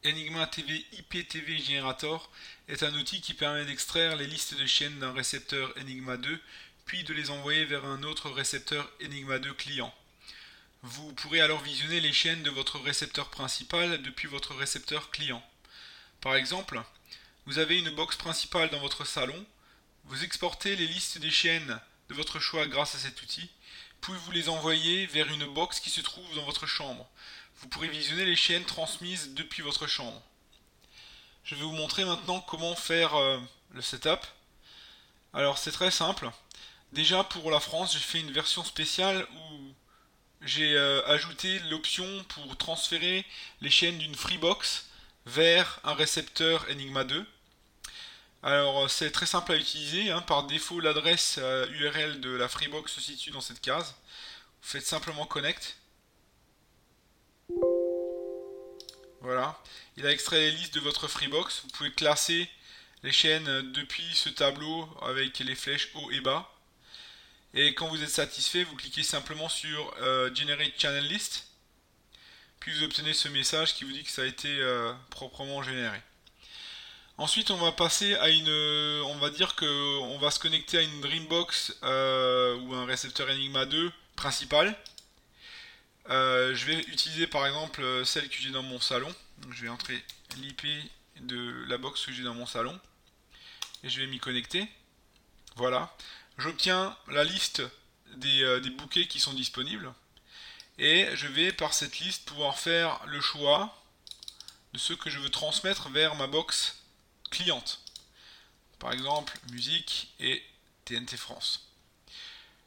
Enigma TV IPTV Generator est un outil qui permet d'extraire les listes de chaînes d'un récepteur Enigma 2, puis de les envoyer vers un autre récepteur Enigma 2 client. Vous pourrez alors visionner les chaînes de votre récepteur principal depuis votre récepteur client. Par exemple, vous avez une box principale dans votre salon, vous exportez les listes des chaînes de votre choix grâce à cet outil, puis vous les envoyez vers une box qui se trouve dans votre chambre. Vous pourrez visionner les chaînes transmises depuis votre chambre. Je vais vous montrer maintenant comment faire le setup. Alors c'est très simple. Déjà pour la France, j'ai fait une version spéciale où j'ai ajouté l'option pour transférer les chaînes d'une Freebox vers un récepteur Enigma 2. Alors c'est très simple à utiliser, hein. Par défaut l'adresse URL de la Freebox se situe dans cette case. Vous faites simplement connect. Voilà. Il a extrait les listes de votre Freebox. Vous pouvez classer les chaînes depuis ce tableau avec les flèches haut et bas. Et quand vous êtes satisfait, vous cliquez simplement sur Generate Channel List. Puis vous obtenez ce message qui vous dit que ça a été proprement généré. Ensuite, on va passer à une, on va dire que on va se connecter à une Dreambox ou un récepteur Enigma 2 principal. Je vais utiliser par exemple celle que j'ai dans mon salon. Donc, je vais entrer l'IP de la box que j'ai dans mon salon et je vais m'y connecter. Voilà. J'obtiens la liste des bouquets qui sont disponibles et je vais par cette liste pouvoir faire le choix de ceux que je veux transmettre vers ma box cliente. Par exemple, musique et TNT France.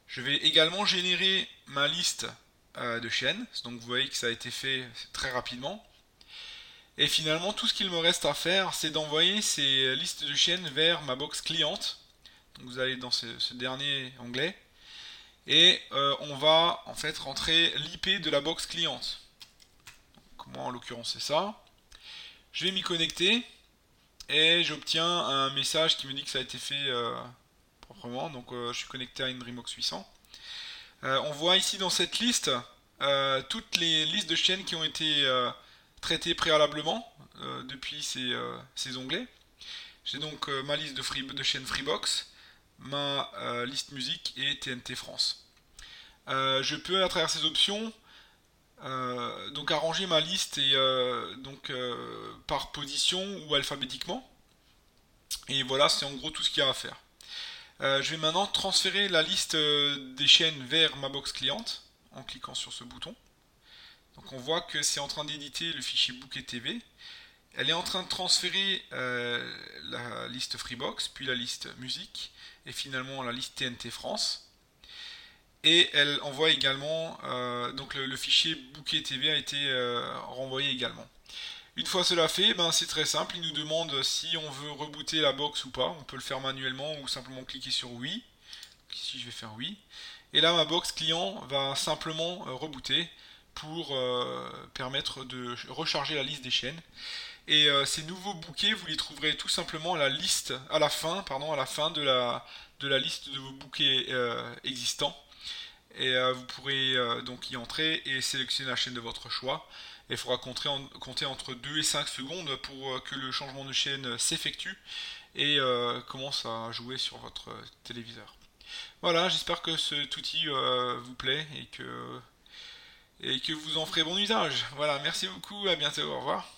Je vais également générer ma liste de chaînes. Donc vous voyez que ça a été fait très rapidement. Et finalement, tout ce qu'il me reste à faire, c'est d'envoyer ces listes de chaînes vers ma box cliente. Donc vous allez dans ce dernier onglet. Et on va en fait rentrer l'IP de la box cliente. Donc, moi en l'occurrence c'est ça. Je vais m'y connecter et j'obtiens un message qui me dit que ça a été fait proprement. Donc je suis connecté à une Dreambox 800. On voit ici dans cette liste toutes les listes de chaînes qui ont été traitées préalablement depuis ces onglets. J'ai donc ma liste de chaînes Freebox, ma liste musique et TNT France. Je peux à travers ces options donc arranger ma liste et donc par position ou alphabétiquement. Et voilà, c'est en gros tout ce qu'il y a à faire. Je vais maintenant transférer la liste des chaînes vers ma box cliente en cliquant sur ce bouton. Donc on voit que c'est en train d'éditer le fichier Bouquet TV. Elle est en train de transférer la liste Freebox, puis la liste musique, et finalement la liste TNT France. Et elle envoie également, donc le fichier Bouquet TV a été renvoyé également. Une fois cela fait, ben c'est très simple, il nous demande si on veut rebooter la box ou pas. On peut le faire manuellement ou simplement cliquer sur oui. Ici je vais faire oui. Et là ma box client va simplement rebooter pour permettre de recharger la liste des chaînes. Et ces nouveaux bouquets, vous les trouverez tout simplement à la liste, à la fin, pardon, à la fin de la liste de vos bouquets existants. Et vous pourrez donc y entrer et sélectionner la chaîne de votre choix. Et il faudra compter entre 2 et 5 secondes pour que le changement de chaîne s'effectue et commence à jouer sur votre téléviseur. Voilà, j'espère que cet outil vous plaît et que vous en ferez bon usage. Voilà, merci beaucoup, à bientôt, au revoir.